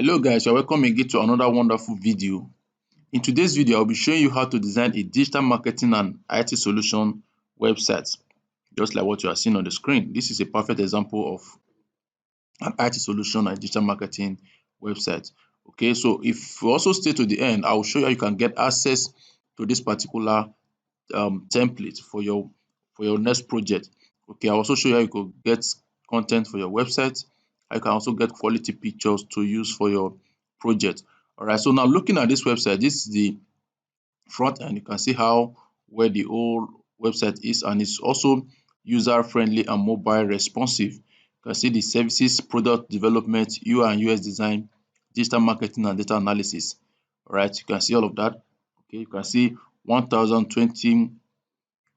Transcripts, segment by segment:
Hello guys, you're welcome again to another wonderful video. In today's video, I'll be showing you how to design a digital marketing and IT solution website, just like what you are seeing on the screen. This is a perfect example of an IT solution and digital marketing website. Okay, so if you also stay to the end, I will show you how you can get access to this particular template for your next project. Okay, I'll also show you how you could get content for your website. I can also get quality pictures to use for your project. All right, so now looking at this website, this is the front end. You can see how where the whole website is, and it's also user friendly and mobile responsive. You can see the services, product development, UI and UX design, digital marketing and data analysis. All right, you can see all of that. Okay, you can see 1020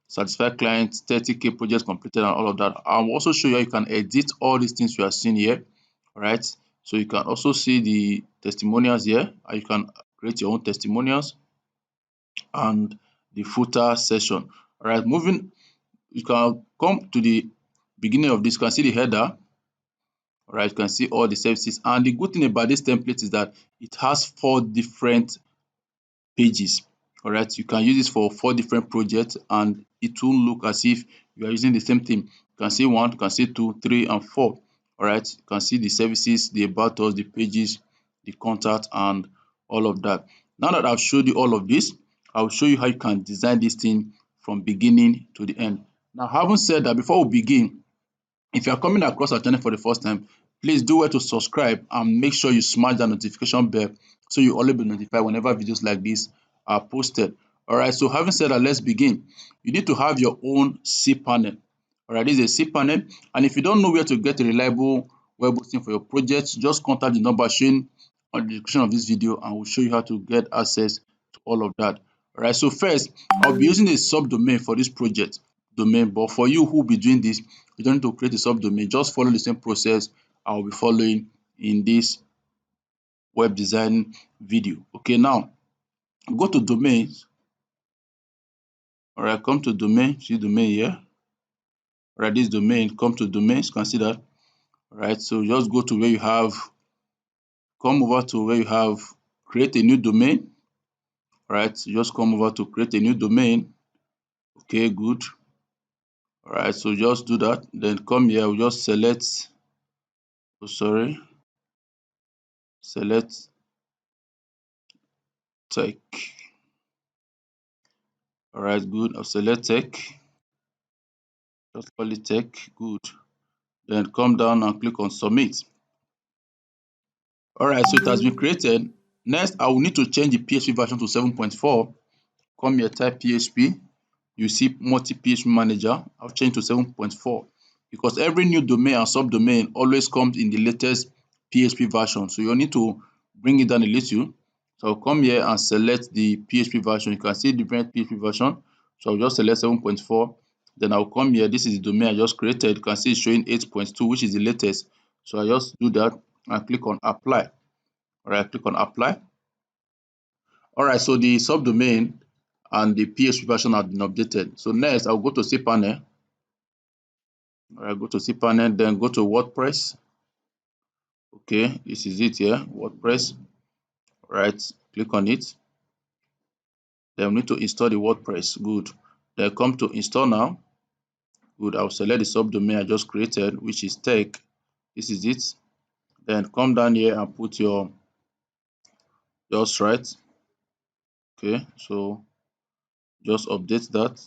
satisfied clients, 30K projects completed and all of that. I'll also show you how you can edit all these things you are seeing here. All right, so you can also see the testimonials here, and you can create your own testimonials and the footer section. All right, moving, you can come to the beginning of this. You can see the header. All right, you can see all the services, and the good thing about this template is that it has 4 different pages. All right, you can use this for 4 different projects and it will look as if you are using the same thing. You can see 1, you can see 2, 3 and 4. All right, you can see the services, the about us, the pages, the contact and all of that. Now that I've showed you all of this, I'll show you how you can design this thing from beginning to the end. Now, having said that, before we begin, if you are coming across our channel for the first time, please do well to subscribe and make sure you smash that notification bell so you always be notified whenever videos like this are posted. All right, so having said that, let's begin. You need to have your own cPanel. All right, this is a cPanel, and if you don't know where to get a reliable web hosting for your project, just contact the number shown on the description of this video and we'll show you how to get access to all of that. All right, so first, I'll be using a subdomain for this project domain, but for you who will be doing this, you don't need to create a subdomain. Just follow the same process I will be following in this web design video. Okay, now go to domains. All right, come to domain, see domain here. All right, this domain, come to domains, consider. All right, so just go to where you have, come over to where you have create a new domain. All right, so just come over to create a new domain. Okay, good. All right, so just do that. Then come here, we'll just select, select tech. All right, good. I'll select tech. Just call it tech. Good. Then come down and click on submit. All right, so it has been created. Next, I will need to change the PHP version to 7.4. Come here, type PHP. You see multi-PHP manager. I've changed to 7.4 because every new domain and subdomain always comes in the latest PHP version. So you'll need to bring it down a little. So I'll come here and select the PHP version. You can see different PHP version. So I'll just select 7.4. Then I'll come here. This is the domain I just created. You can see it's showing 8.2, which is the latest. So I just do that and click on apply. All right, click on apply. All right, so the subdomain and the PHP version have been updated. So next, I'll go to cPanel. All right, go to cPanel, then go to WordPress. Okay, this is it here, WordPress. All right, click on it. Then we need to install the WordPress. Good. Then come to install now. Good. I'll select the subdomain I just created, which is tech. This is it. Then come down here and put your just right. Okay, so just update that.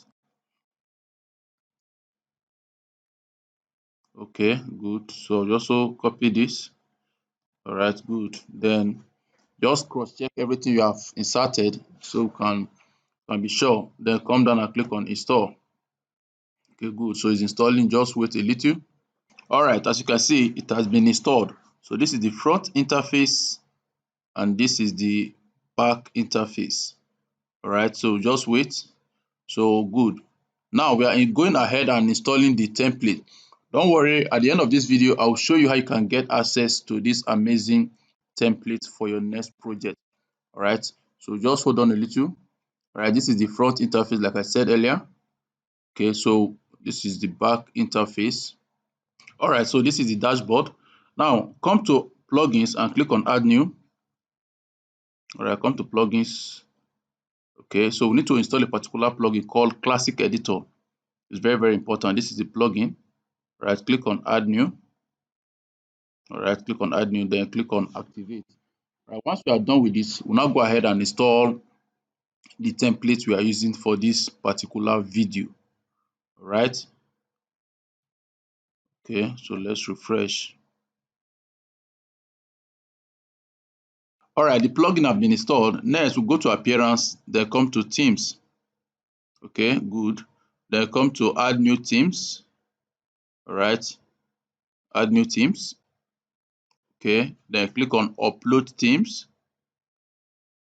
Okay, good. So just also copy this. All right, good. Then just cross check everything you have inserted so you can be sure. Then come down and click on install. Okay, good. So it's installing. Just wait a little. All right, as you can see, it has been installed. So this is the front interface and this is the back interface. All right, so just wait. So good. Now we are going ahead and installing the template. Don't worry, at the end of this video, I'll show you how you can get access to this amazing template for your next project. All right, so just hold on a little. All right, this is the front interface, like I said earlier. Okay, so this is the back interface. All right, so this is the dashboard. Now come to plugins and click on add new. All right, come to plugins. Okay, so we need to install a particular plugin called Classic Editor. It's very, very important. This is the plugin. Right, click on add new. All right, click on add new, then click on activate. All right, once we are done with this, we'll now go ahead and install the template we are using for this particular video. All right. Okay, so let's refresh. All right, the plugin have been installed. Next, we'll go to appearance, then come to themes. Okay, good. Then come to add new themes. All right, add new themes. Okay, then click on upload themes.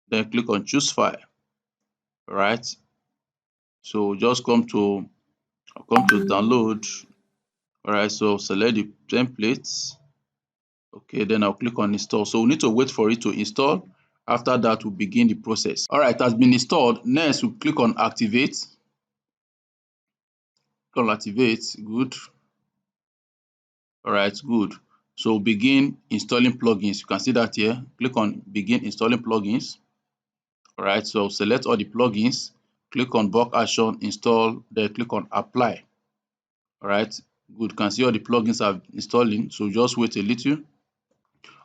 Then click on choose file. All right, so just come to download. All right, so select the templates. Okay, then I'll click on install. So we need to wait for it to install. After that, we'll begin the process. All right, it has been installed. Next, we'll click on activate. Click on activate. Good. All right, good. So begin installing plugins. You can see that here. Click on begin installing plugins. All right, so select all the plugins. Click on bulk action, install, then click on apply. All right, good. You can see all the plugins are installing. So just wait a little.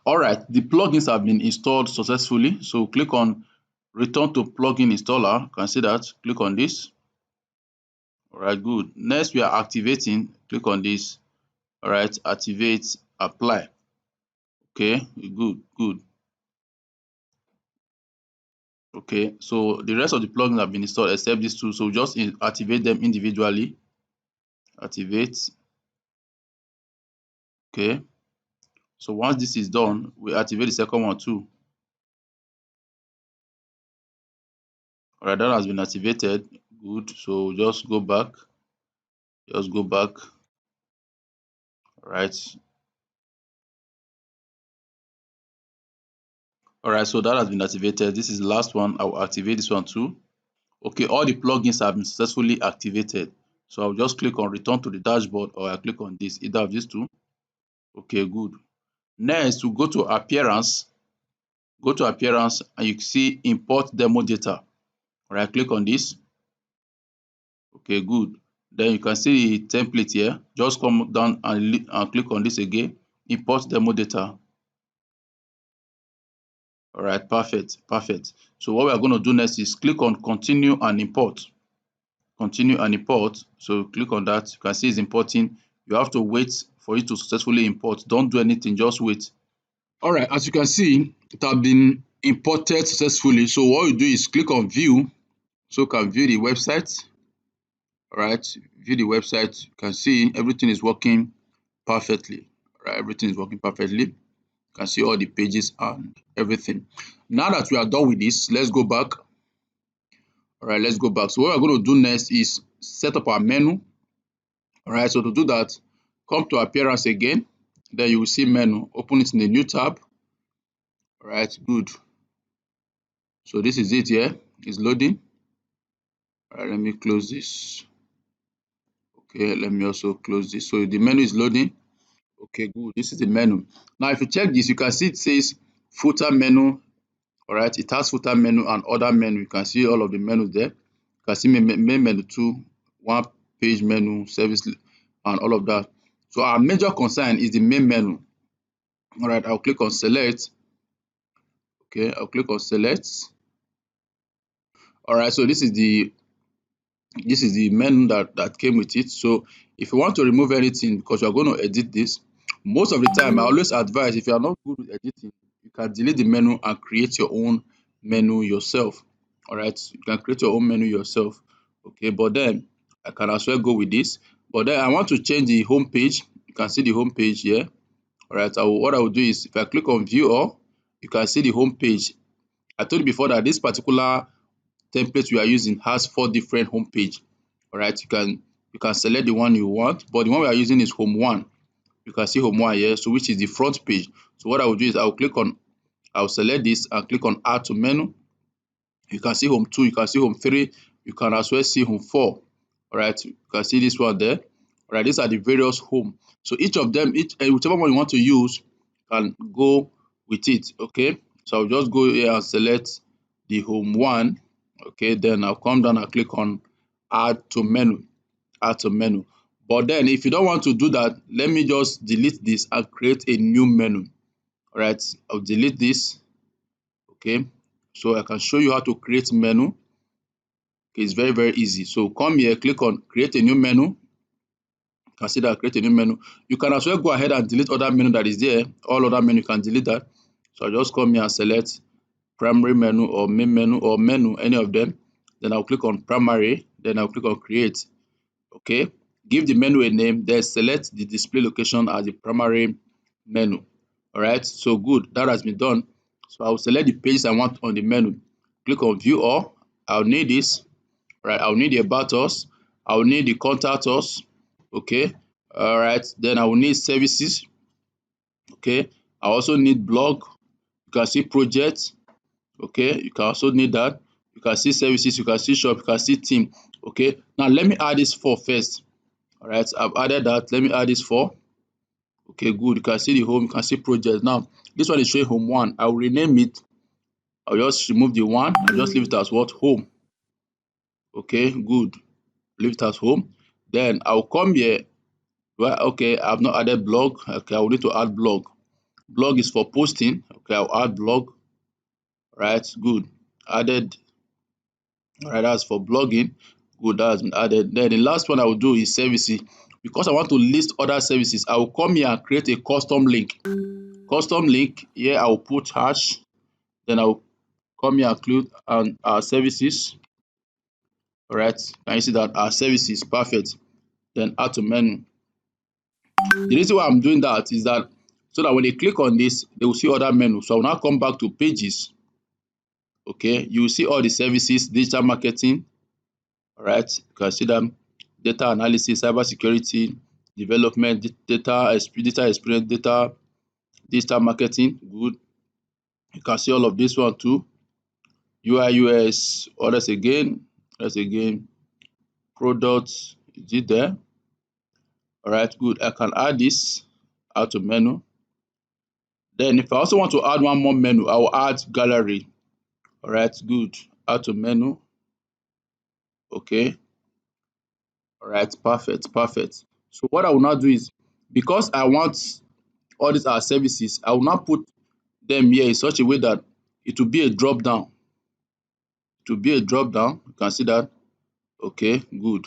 All right, the plugins have been installed successfully. So click on return to plugin installer. You can see that. Click on this. All right, good. Next, we are activating. Click on this. All right, activate, apply. Okay, good, good. Okay, so the rest of the plugins have been installed except these two. So just activate them individually. Activate. Okay. So once this is done, we activate the second one too. All right, that has been activated. Good. So just go back. Just go back. All right. All right, so that has been activated. This is the last one. I will activate this one too. Okay, all the plugins have been successfully activated. So I'll just click on return to the dashboard, or I click on this, either of these two. Okay, good. Next, we'll go to appearance. Go to appearance and you see import demo data. All right, click on this. Okay, good. Then you can see the template here. Just come down and click on this again. Import demo data. All right, perfect, perfect. So what we are going to do next is click on continue and import. Continue and import. So click on that. You can see it's importing. You have to wait for it to successfully import. Don't do anything, just wait. All right, as you can see, it has been imported successfully. So what you do is click on view, so you can view the website. All right, view the website. You can see everything is working perfectly. All right, everything is working perfectly. You can see all the pages and everything. Now that we are done with this, let's go back. All right, let's go back. So what we're going to do next is set up our menu. All right, so to do that, come to appearance again. Then you will see menu. Open it in a new tab. All right, good. So this is it here. It's loading. All right, let me close this. Okay, let me also close this. So the menu is loading. Okay, good. This is the menu. Now, if you check this, you can see it says footer menu. All right, it has footer menu and other menu. You can see all of the menus there. You can see main menu 2, one page menu, service, and all of that. So our major concern is the main menu. All right, I'll click on select. Okay, I'll click on select. All right, so this is the menu that came with it. So if you want to remove anything, because you're going to edit this, most of the time I always advise, if you are not good with editing, you can delete the menu and create your own menu yourself. All right, you can create your own menu yourself. Okay, but then I can as well go with this. But then I want to change the home page. You can see the home page here. All right, what I will do is if I click on view all, you can see the home page. I told you before that this particular template we are using has 4 different home page. All right, you can select the one you want, but the one we are using is home 1. You can see home 1 here, so which is the front page. So what I will do is I'll select this and click on add to menu. You can see home 2, you can see home 3, you can as well see home 4. All right, you can see this one there. All right, these are the various home. So each of them, whichever one you want to use, can go with it. Okay, so I'll just go here and select the home one. Okay, then I'll come down and click on add to menu, add to menu. But then if you don't want to do that, let me just delete this and create a new menu. All right, I'll delete this. Okay, so I can show you how to create menu. Okay, it's very, very easy. So come here, click on create a new menu. You can see that create a new menu. You can as well go ahead and delete other menu that is there. All other menu, you can delete that. So I just come here and select primary menu or main menu or menu, any of them. Then I'll click on primary, then I'll click on create. Okay, give the menu a name, then select the display location as the primary menu. All right, so good, that has been done. So I'll select the pages I want on the menu, click on view all. I'll need this. Right, I'll need the about us, I'll need the contact us. Okay, all right, then I will need services. Okay, I also need blog. You can see project. Okay, you can also need that. You can see services, you can see shop, you can see team. Okay, now let me add this four first. All right, I've added that. Let me add this four. Okay, good. You can see the home, you can see project. Now this one is showing home one. I will rename it. I'll just remove the one and just leave it as what? Home. Okay, good. Leave it as home. Then I'll come here. Well, okay, I've not added blog. Okay, I will need to add blog. Blog is for posting. Okay, I'll add blog. Right, good. Added. All right, that's for blogging. Good, that has been added. Then the last one I will do is services. Because I want to list other services, I will come here and create a custom link. Custom link, here I will put hash. Then I will come here and include our services. All right, can you see that our services? Perfect. Then add to menu. The reason why I'm doing that is that so that when they click on this, they will see other menu. So I will now come back to pages. Okay, you will see all the services, digital marketing. All right, you can see them: data analysis, cyber security, development, data experience, data, digital marketing. Good. You can see all of this one too. UI, US, others again, products. Is it there? All right, good. I can add this, add to menu. Then if I also want to add one more menu, I will add gallery. All right, good. Add to menu. Okay. All right, perfect, perfect. So what I will now do is, because I want all these are services, I will now put them here in such a way that it will be a drop down. It will be a drop down. You can see that. Okay, good.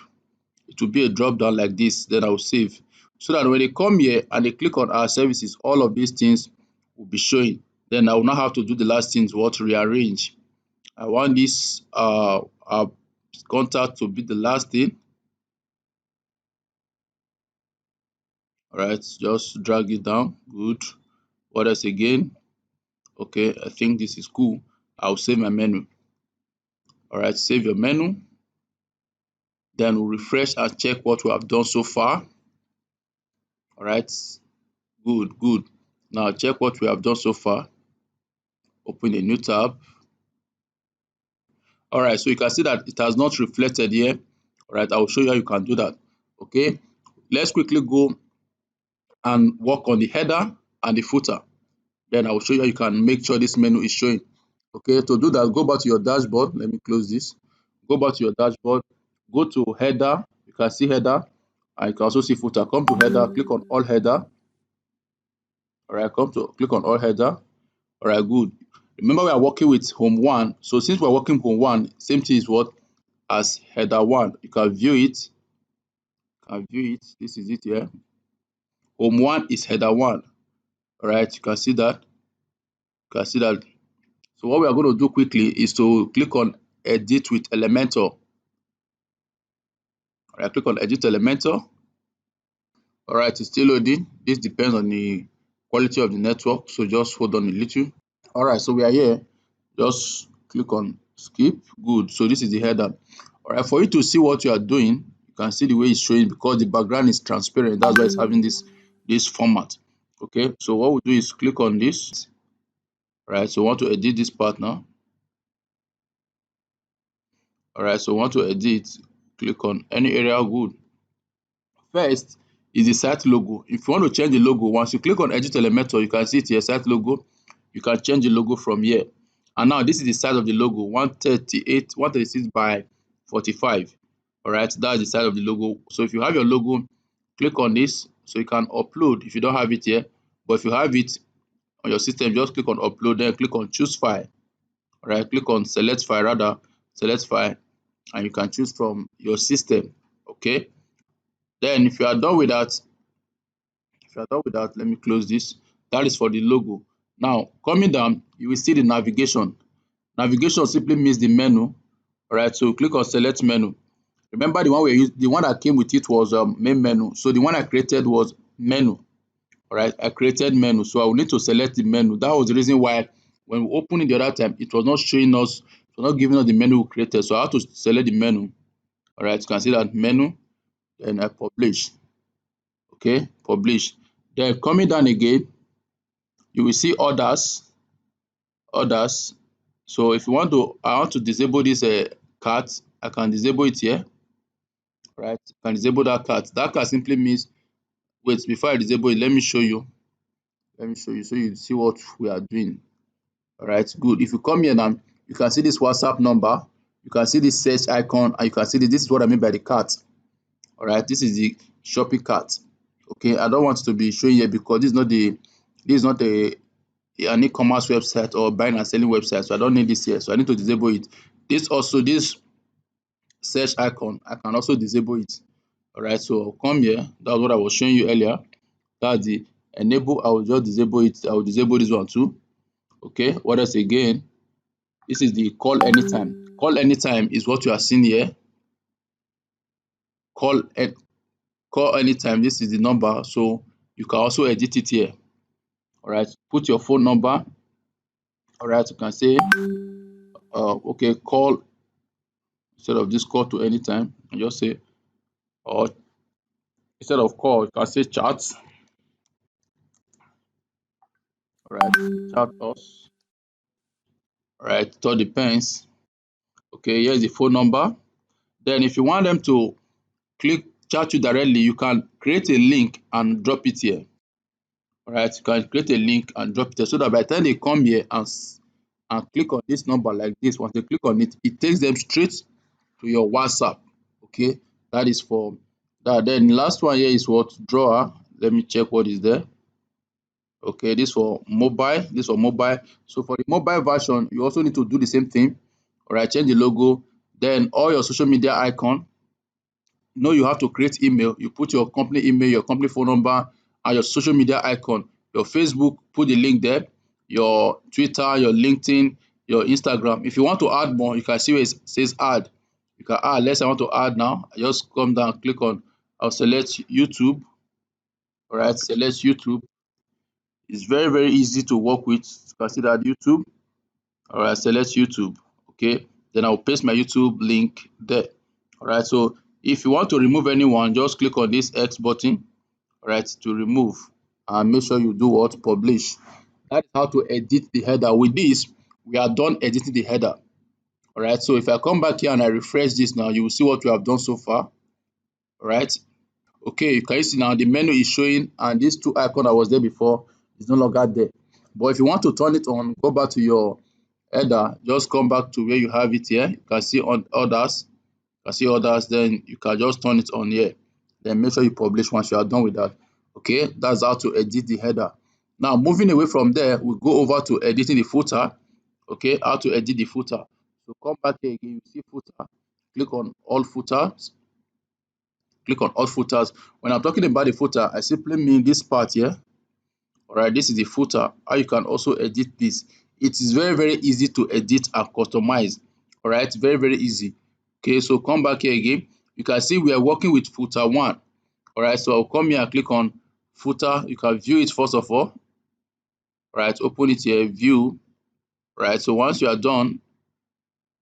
It will be a drop down like this. Then I will save. So that when they come here and they click on our services, all of these things will be showing. Then I will not have to do the last things, what rearrange. I want this contact to be the last thing. All right, just drag it down. Good. What else again? Okay, I think this is cool. I'll save my menu. All right, save your menu. Then we'll refresh and check what we have done so far. All right, good, good. Now check what we have done so far. Open a new tab. All right, so you can see that it has not reflected here. All right, I will show you how you can do that. Okay, let's quickly go and work on the header and the footer. Then I will show you how you can make sure this menu is showing. Okay, to do that, go back to your dashboard. Let me close this. Go back to your dashboard. Go to header. You can see header. And you can also see footer. Come to header. Click on all header. All right, click on all header. All right, good. Remember, we are working with home one. So since we're working home one, same thing is what as header one. You can view it. This is it here. Home one is header one. All right, you can see that. You can see that. So what we are going to do quickly is to click on edit with Elementor. All right, click on edit Elementor. All right, it's still loading. This depends on the quality of the network, so just hold on a little. All right, so we are here. Just click on skip. Good. So this is the header. All right, for you to see what you are doing, you can see the way it's showing because the background is transparent. That's why it's having this format. Okay, so what we'll do is click on this. All right, so we want to edit this part now. All right, so we want to edit. Click on any area. Good. First, is the site logo. If you want to change the logo, once you click on edit Elementor, you can see it here, site logo. You can change the logo from here. And now this is the size of the logo, 136 by 45. All right, that's the size of the logo. So if you have your logo, click on this so you can upload if you don't have it here. But if you have it on your system, just click on upload, then click on choose file. All right, click on select file, select file, and you can choose from your system. Okay, then if you are done with that, let me close this. That is for the logo. Now coming down, you will see the navigation. Navigation simply means the menu. All right, so click on select menu. Remember the one we used, the one that came with it was main menu. So the one I created was menu. All right, I created menu, so I will need to select the menu. That was the reason why when we opened it the other time, it was not showing us, it was not giving us the menu we created. So I have to select the menu. All right, you can see that menu, then I publish. Okay, publish. Then coming down again, you will see others. So if you want to, I want to disable this cart, I can disable it here. Right, you can disable that cart. That cart simply means, wait, before I disable it, let me show you. So you see what we are doing. All right, good. If you come here now, you can see this WhatsApp number, you can see this search icon, and you can see this is what I mean by the cart. All right, this is the shopping cart. Okay, I don't want it to be showing here because this is not an e-commerce website or buying and selling website, so I don't need this here, so I need to disable it. This search icon, I can also disable it. All right, so I'll come here. That's what I was showing you earlier. That's the enable. I will just disable it. I will disable this one too. Okay, what else again? This is the call anytime. Call anytime is what you are seeing here. Call call anytime. This is the number, so you can also edit it here. All right, put your phone number. All right, you can say okay, call, instead of this call to anytime, and just say, or instead of call, you can say chat. All right, chat us. All right, it all depends. Okay, here's the phone number. Then if you want them to click chat you directly, you can create a link and drop it here. All right, you can create a link and drop it here so that by the time they come here and click on this number like this, once they click on it, it takes them straight to your WhatsApp. Okay, that is for that. Then last one here is what drawer. Let me check what is there. Okay, this for mobile. This for mobile. So for the mobile version, you also need to do the same thing. All right, change the logo. Then all your social media icon. You have to create email. You put your company email, your company phone number, and your social media icon. Your Facebook, put the link there. Your Twitter, your LinkedIn, your Instagram. If you want to add more, you can see where it says add. You can add. Let's say I want to add now. I just come down, click on. I'll select YouTube. All right, select YouTube. It's very, very easy to work with. You can see that YouTube. All right, select YouTube. Okay, then I'll paste my YouTube link there. All right, so if you want to remove anyone, just click on this X button, all right, to remove, and make sure you do what? Publish. That is how to edit the header. With this, we are done editing the header. All right, so if I come back here and I refresh this now, you will see what we have done so far. All right, okay, you can see now the menu is showing, and these two icons that was there before is no longer there. But if you want to turn it on, go back to your header, just come back to where you have it here. You can see on others, then you can just turn it on here. Then make sure you publish once you are done with that. Okay, that's how to edit the header. Now moving away from there, we go over to editing the footer. Okay, how to edit the footer. So come back here again, you see footer, click on all footers, click on all footers. When I'm talking about the footer, I simply mean this part here. All right, this is the footer. How you can also edit this. It is very, very easy to edit and customize. All right, very, very easy. Okay, so come back here again. You can see we are working with footer one. All right, so I'll come here and click on footer. You can view it first of all. All right, open it here, view. All right, so once you are done,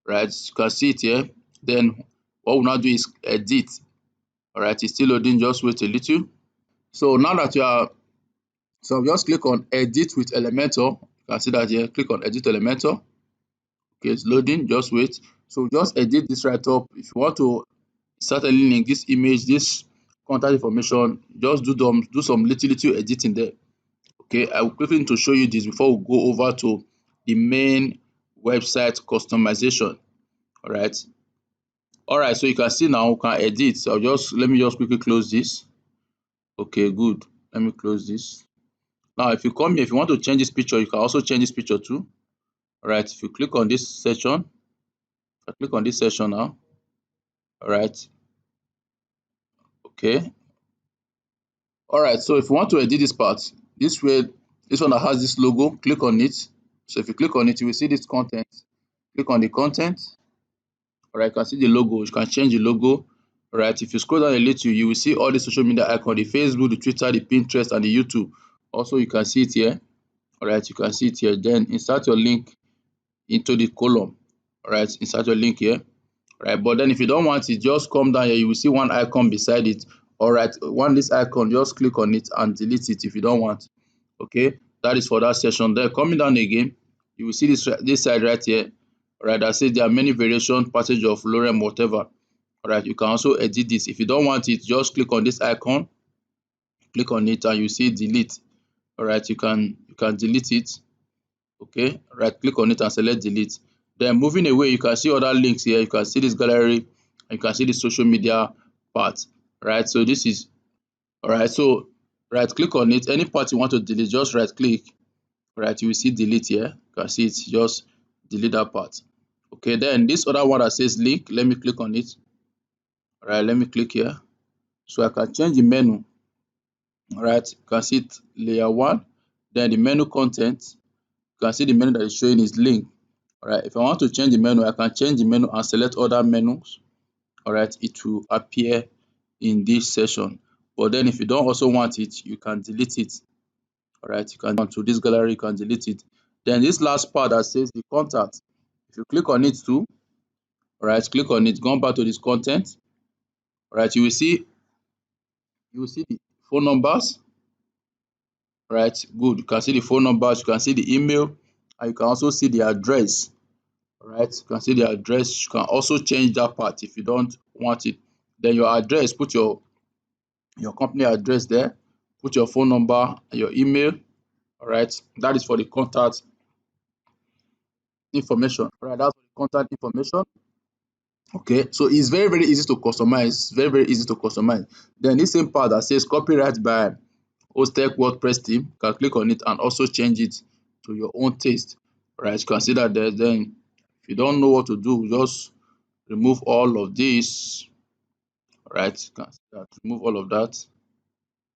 right, you can see it here. Then what we'll now do is edit. All right, it's still loading, just wait a little. So now that you are, so just click on edit with Elementor. You can see that here, click on edit Elementor. Okay, it's loading, just wait. So just edit this right up. If you want to certainly link this image, this contact information, just do some little editing there. Okay, I will quickly need to show you this before we go over to the main website customization. All right, so you can see now we can edit. So let me just quickly close this. Okay, good. Let me close this. Now, if you come here, if you want to change this picture, you can also change this picture too. All right, if you click on this section, I click on this section now. All right, okay. All right, so if you want to edit this part, this one that has this logo, click on it. So if you click on it, you will see this content. Click on the content. All right, you can see the logo. You can change the logo. All right, if you scroll down a little, you will see all the social media icon, the Facebook, the Twitter, the Pinterest, and the YouTube. Also, you can see it here. All right, you can see it here. Then insert your link into the column. All right, insert your link here. All right, but then if you don't want it, just come down here. You will see one icon beside it. All right, this icon, just click on it and delete it if you don't want. Okay, that is for that section. Then coming down again, you will see this side right here. All right, that says there are many variation, passage of lorem, whatever. All right, you can also edit this. If you don't want it, just click on this icon, click on it, and you see delete. All right, you can delete it. Okay, right click on it and select delete. Then moving away, you can see other links here. You can see this gallery, and you can see the social media part. Right, so this is all right. So right click on it. Any part you want to delete, just right click. Right, you will see delete here. You can see it, just delete that part. Okay, then this other one that says link, let me click on it. All right, let me click here. So I can change the menu. All right, you can see it layer one. Then the menu content, you can see the menu that is showing is link. All right, if I want to change the menu, I can change the menu and select other menus. All right, it will appear in this section. But then if you don't also want it, you can delete it. All right, you can go to this gallery, you can delete it. Then this last part that says the contact, if you click on it too, all right, click on it, go back to this content. All right, you will see the phone numbers. All right, good. You can see the phone numbers, you can see the email, and you can also see the address. All right, you can see the address. You can also change that part if you don't want it. Then your address, put your company address there, put your phone number, your email. All right, that is for the contact information. All right, that's for the contact information. Okay, so it's very easy to customize. Very easy to customize. Then this same part that says copyright by hosted WordPress team, you can click on it and also change it to your own taste. All right, you can see that there. Then if you don't know what to do, just remove all of this. All right, you can see that, remove all of that,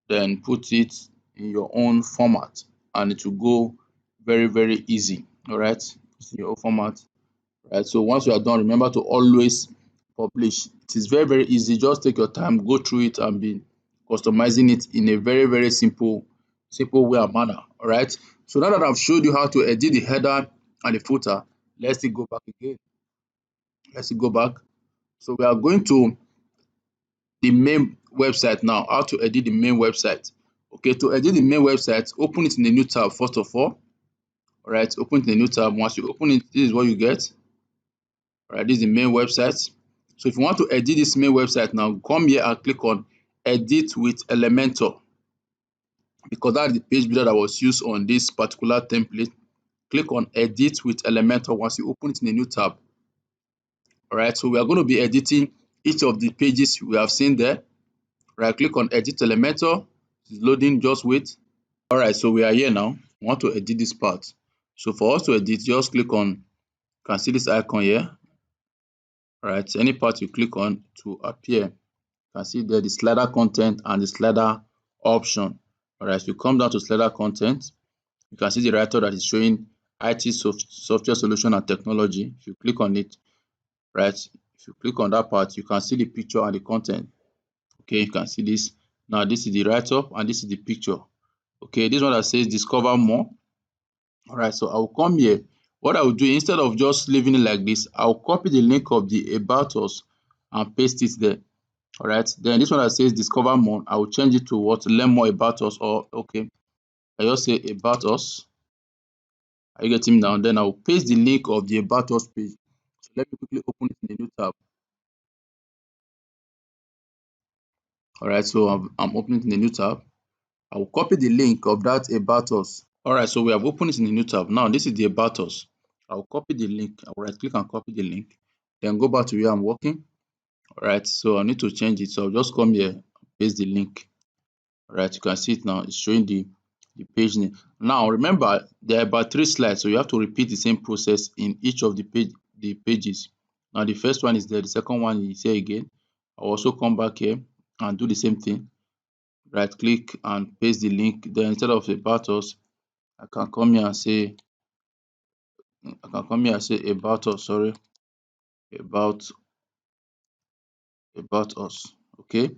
then put it in your own format, and it will go very easy. All right, in your own format. Right, so once you are done, remember to always publish. It is very easy. Just take your time, go through it, and be customizing it in a very simple way and manner. All right, so now that I've showed you how to edit the header and the footer, let's still go back again. Let's still go back. So we are going to the main website now. How to edit the main website. Okay, to edit the main website, open it in a new tab first of all. All right, open it in a new tab. Once you open it, this is what you get. All right, this is the main website. So if you want to edit this main website now, come here and click on edit with Elementor, because that's the page builder that was used on this particular template. Click on edit with Elementor once you open it in a new tab. All right, so we are going to be editing each of the pages we have seen there. Right click on edit Elementor. It's loading, just wait. All right, so we are here now. We want to edit this part. So for us to edit, just click on, you can see this icon here. All right, so any part you click on to appear. You can see there the slider content and the slider option. All right, so you come down to slider content. You can see the writer that is showing IT software solution and technology. If you click on it, right, if you click on that part, you can see the picture and the content. Okay, you can see this. Now this is the write-up and this is the picture. Okay, this one that says discover more. All right, so I will come here. What I will do, instead of just leaving it like this, I'll copy the link of the about us and paste it there. All right, then this one that says discover more, I will change it to what, learn more about us, or okay, I just say about us. Are you getting me now? Then I will paste the link of the about us page. So let me quickly open it in a new tab. Alright, so I'm opening it in a new tab. I will copy the link of that about us. Alright, so we have opened it in a new tab. Now this is the about us. I will copy the link. I will right click and copy the link. Then go back to where I'm working. Alright, so I need to change it. So I'll just come here, paste the link. Alright, you can see it now. It's showing the page name. Now remember, there are about 3 slides, so you have to repeat the same process in each of the pages. Now the first one is there, the second one is here again. I'll also come back here and do the same thing. Right click and paste the link. Then instead of about us, I can come here and say about us, sorry, about us. Okay.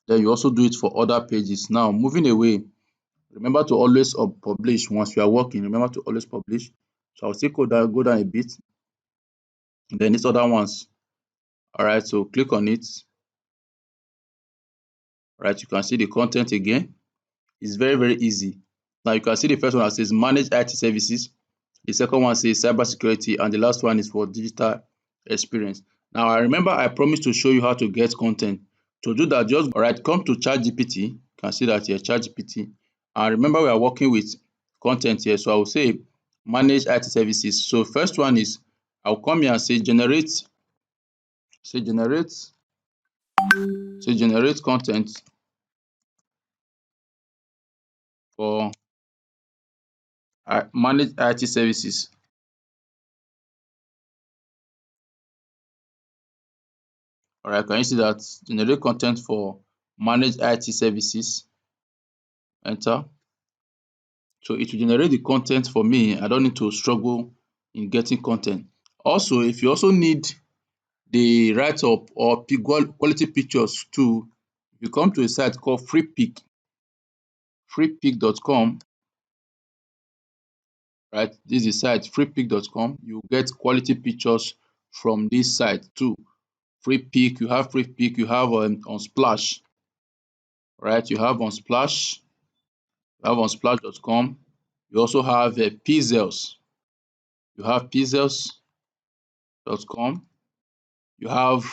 Then you also do it for other pages. Now moving away, remember to always publish once you are working. Remember to always publish. So I'll still go down a bit. And then these other ones. All right, so click on it. All right, you can see the content again. It's very, very easy. Now you can see the first one that says manage IT services. The second one says cybersecurity, and the last one is for digital experience. Now I remember I promised to show you how to get content. To do that, just come to ChatGPT. You can see that here, ChatGPT. And remember, we are working with content here. So I will say manage IT services. So first one is I'll come here and say generate content for manage IT services. All right, can you see that? Generate content for manage IT services. Enter. So it will generate the content for me. I don't need to struggle in getting content. Also, if you also need the write-up or quality pictures too, you come to a site called freepik.com. Right, this is the site freepik.com. You get quality pictures from this site too. Freepik, you have Freepik, you have on Splash. Right, you have on Splash, you have on splash.com. You also have Pixels. You have pixels.com. You have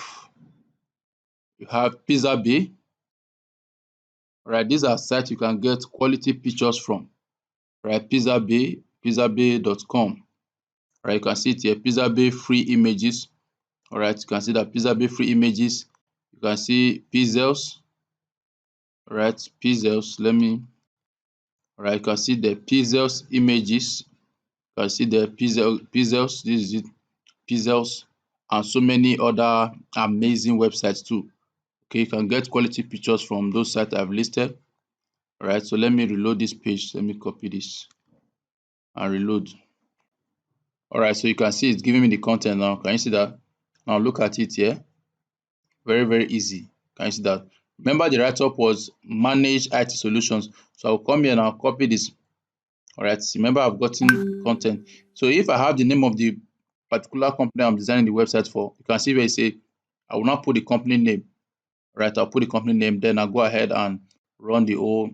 Pixabay. Right, these are sites you can get quality pictures from. Right, pixabay.com. Right, you can see it here, Pixabay free images. All right, you can see that Pixabay free images. You can see Pixels. All right, Pixels. All right, you can see the Pixels images. You can see the Pixels. This is it, Pixels, and so many other amazing websites too. Okay, you can get quality pictures from those sites I've listed. All right, so let me reload this page. Let me copy this and reload. All right, so you can see it's giving me the content now. Can you see that? Now look at it here. Very, very easy. Can you see that? Remember, the write-up was manage IT solutions. So I'll come here and I'll copy this. All right, remember, I've gotten content. So if I have the name of the particular company I'm designing the website for, you can see where it say I will not put the company name. All right, I'll put the company name, then I'll go ahead and run the whole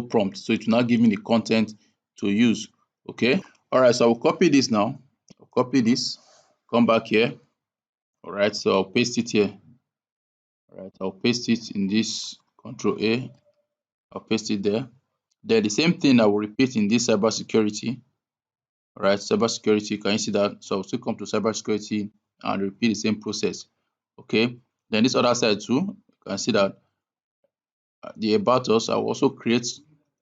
prompt. So it will now give me the content to use. Okay. All right, so I'll copy this now. I'll copy this, come back here. All right, so I'll paste it here. All right, I'll paste it in this Control A. I'll paste it there. Then the same thing I will repeat in this cybersecurity. All right, cybersecurity. Can you see that? So I'll still come to cybersecurity and repeat the same process. Okay. Then this other side too, you can see that the about us. I will also create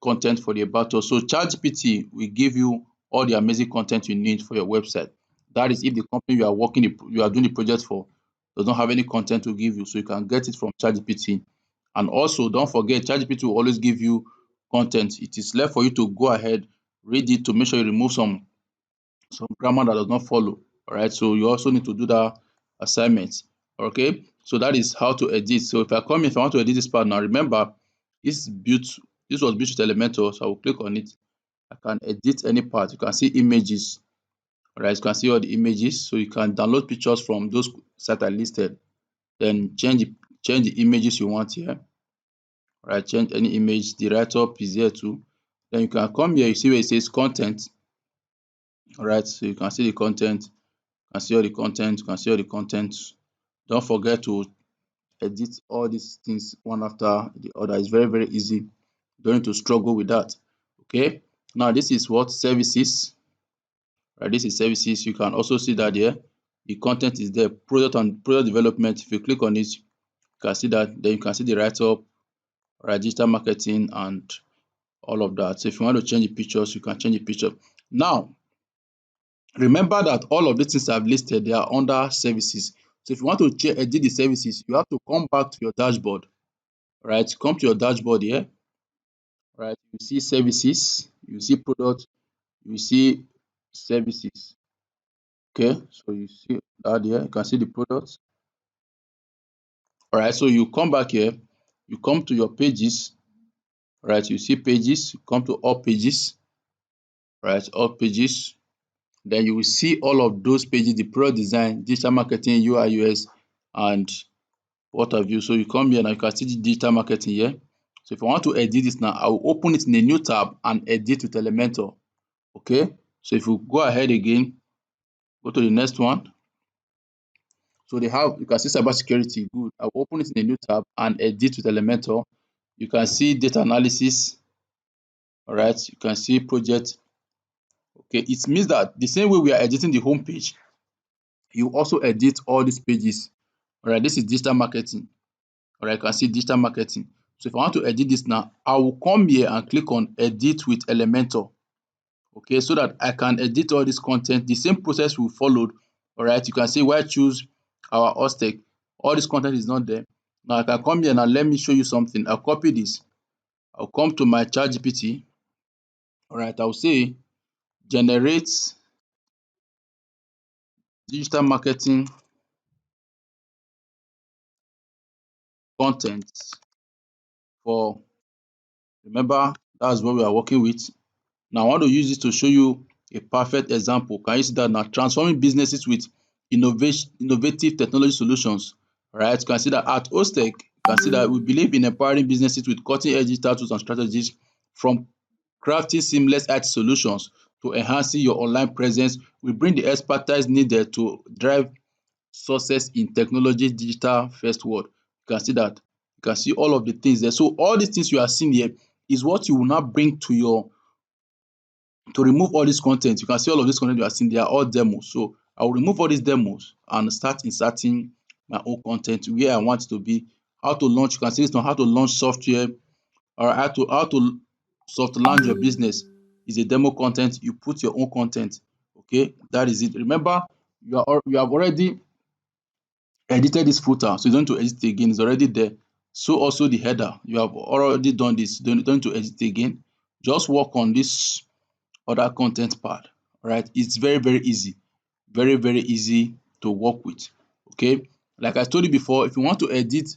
content for the about us. So ChatGPT will give you all the amazing content you need for your website. That is if the company you are doing the project for does not have any content to give you, so you can get it from ChatGPT. And also don't forget, ChatGPT will always give you content. It is left for you to go ahead, read it to make sure you remove some grammar that does not follow. All right, so you also need to do that assignment. Okay, so that is how to edit. So if I want to edit this part now, remember this was built with Elementor, so I will click on it. I can edit any part. You can see images. All right, you can see all the images, so you can download pictures from those sites I listed, then change the images you want here. All right, change any image. The write-up is here too. Then you can come here, you see where it says content. All right, so you can see the content. You can see all the content. You can see all the content. Don't forget to edit all these things one after the other. It's very, very easy. Don't need to struggle with that. Okay. Now this is what services. Right, this is services. You can also see that here the content is there. Product and product development. If you click on it, you can see that. Then you can see the write-up, right, digital marketing, and all of that. So if you want to change the pictures, you can change the picture. Now, remember that all of these things I've listed, they are under services. So if you want to edit the services, you have to come back to your dashboard, right? Come to your dashboard here, right? You see services, you see product, you see services. Okay, so you see that here, you can see the products. All right, so you come back here, you come to your pages, right? You see pages, you come to all pages, right? All pages. Then you will see all of those pages, the product design, digital marketing, UI, UX, and what have you. So you come here now, you can see the digital marketing here. So if I want to edit this now, I will open it in a new tab and edit with Elementor. Okay, so if you go ahead again, go to the next one. So they have, you can see cybersecurity. Good. I'll open it in a new tab and edit with Elementor. You can see data analysis. All right, you can see project. Okay, it means that the same way we are editing the home page, you also edit all these pages. All right, this is digital marketing. All right, you can see digital marketing. So if I want to edit this now, I will come here and click on edit with Elementor. Okay, so that I can edit all this content. The same process we followed. All right, you can see where I choose our Ostec. All this content is not there. Now I can come here and let me show you something. I'll copy this. I'll come to my ChatGPT. All right, I'll say generate digital marketing content for, remember, that's what we are working with. Now I want to use this to show you a perfect example. Can you see that now? Transforming businesses with innovative technology solutions. Right? You can see that at Ostec, you can see that we believe in empowering businesses with cutting-edge digital tools and strategies, from crafting seamless IT solutions to enhancing your online presence. We bring the expertise needed to drive success in technology digital first world. You can see that. You can see all of the things there. So all these things you are seeing here is what you will now bring to your, to remove all this content. You can see all of this content you are seeing, they are all demos. So I will remove all these demos and start inserting my own content where I want it to be. How to launch, you can see this on how to launch software, or how to soft launch your business is a demo content. You put your own content. Okay, that is it. Remember, you have already edited this footer, so you don't need to edit it again. It's already there. So also the header, you have already done this. Don't need to edit it again. Just work on this other content part. All right, it's very, very easy, very, very easy to work with. Okay, like I told you before, if you want to edit,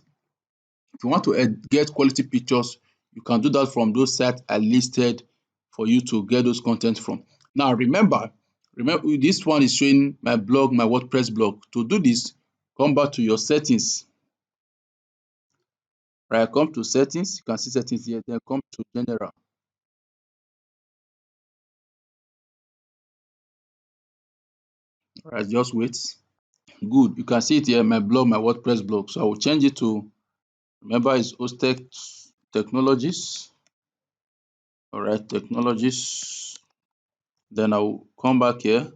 if you want to get quality pictures, you can do that from those sites I listed for you to get those content from. Now remember this one is showing my blog, my WordPress blog. To do this, come back to your settings. Right, come to settings, you can see settings here, then come to general. All right, just wait. Good, you can see it here, my blog, my WordPress blog. So I will change it to, remember, it's Ostec Technologies. All right, Technologies. Then I will come back here.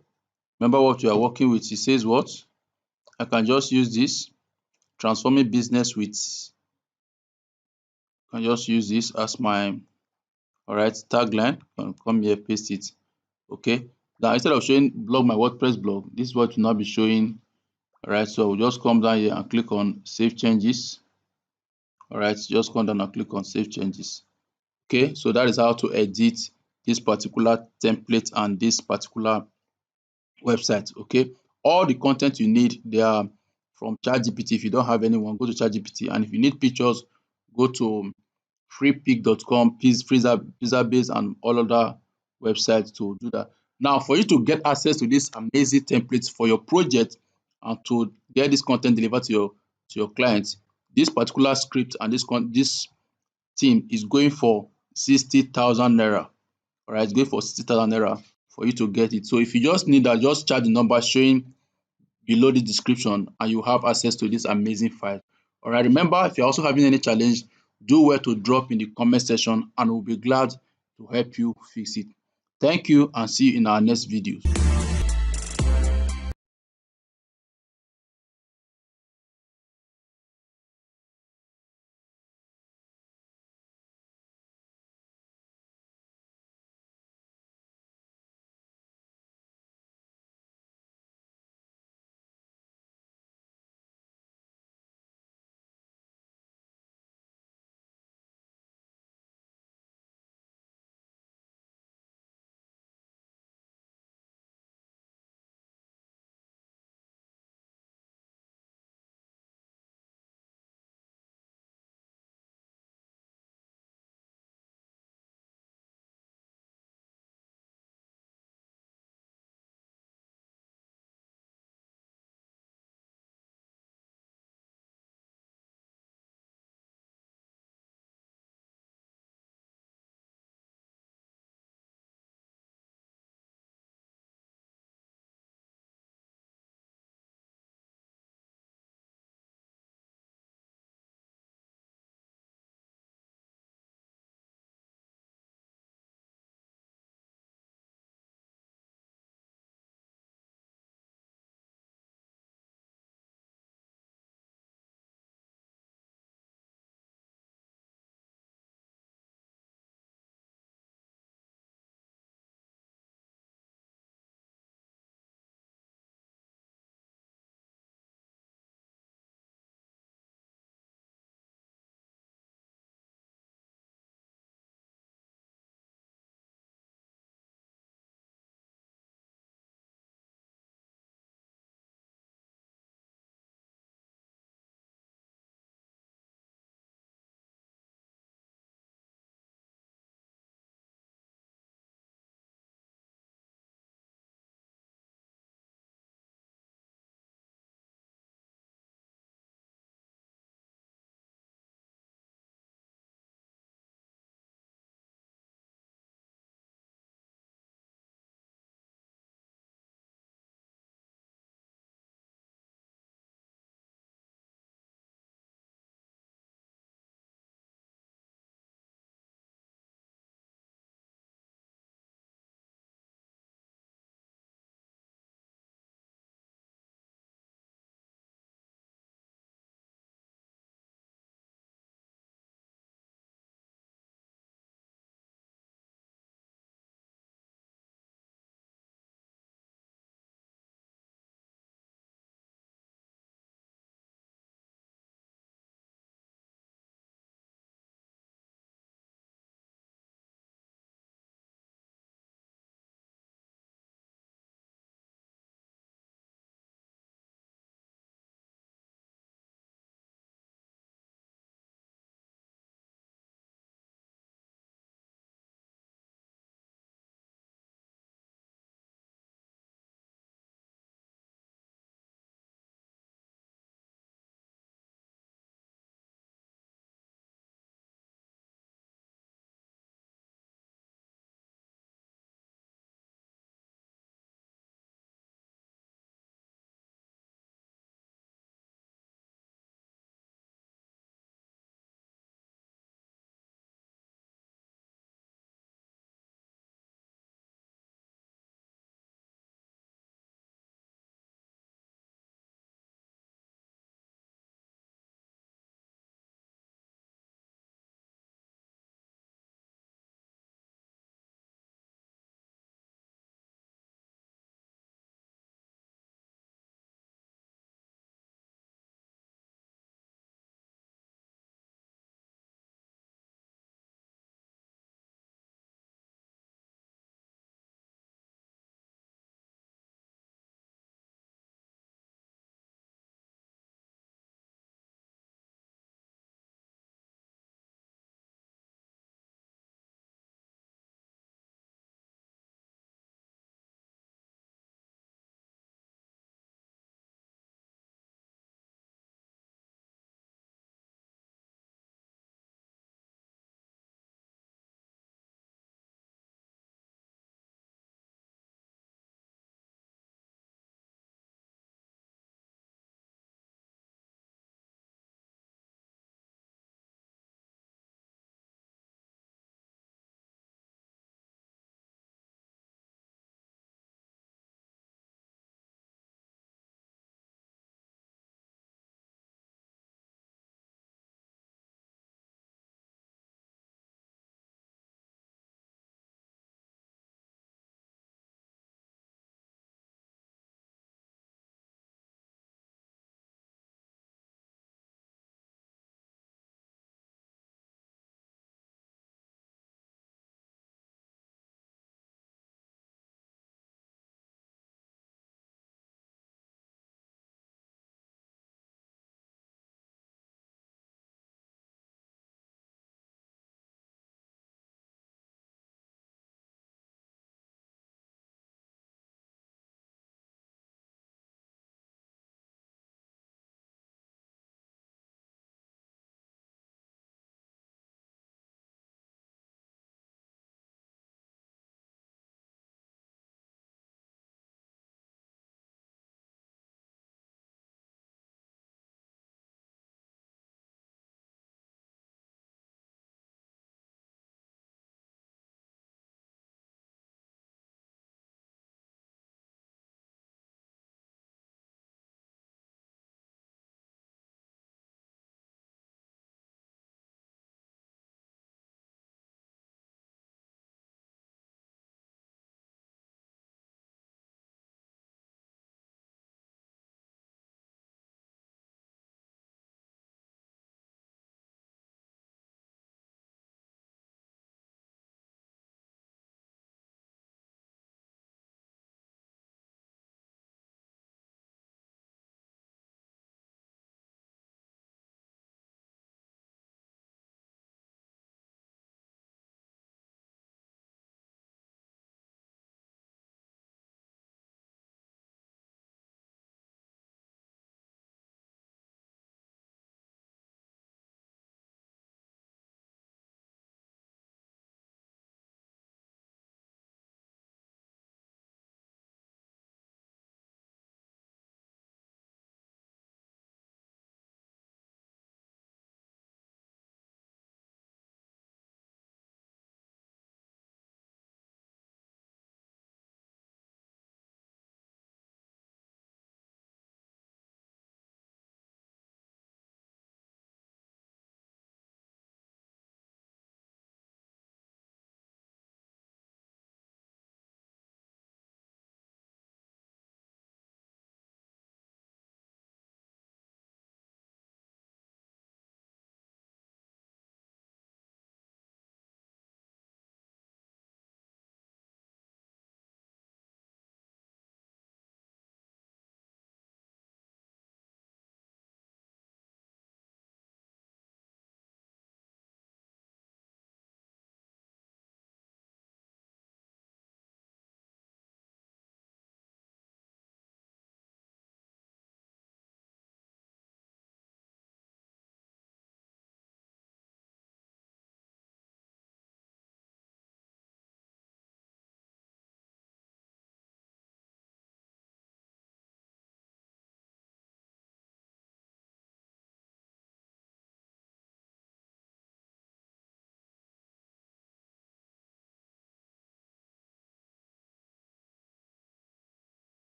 Remember what you are working with. It says what? I can just use this, transforming business with, I can just use this as my, all right, tagline. I can come here, paste it. Okay. Now instead of showing blog, my WordPress blog, this is what will now be showing. All right, so we'll just come down here and click on save changes. All right, just come down and click on save changes. Okay, so that is how to edit this particular template and this particular website. Okay, all the content you need, they are from ChatGPT. If you don't have anyone, go to ChatGPT, and if you need pictures, go to freepik.com, Pizzabase, and all other websites to do that. Now, for you to get access to this amazing templates for your project and to get this content delivered to your clients, this particular script and this theme is going for 60,000 naira. All right, it's going for 60,000 naira for you to get it. So if you just need that, just chat the number showing below the description and you have access to this amazing file. Alright, remember, if you're also having any challenge, do well to drop in the comment section and we'll be glad to help you fix it. Thank you and see you in our next videos.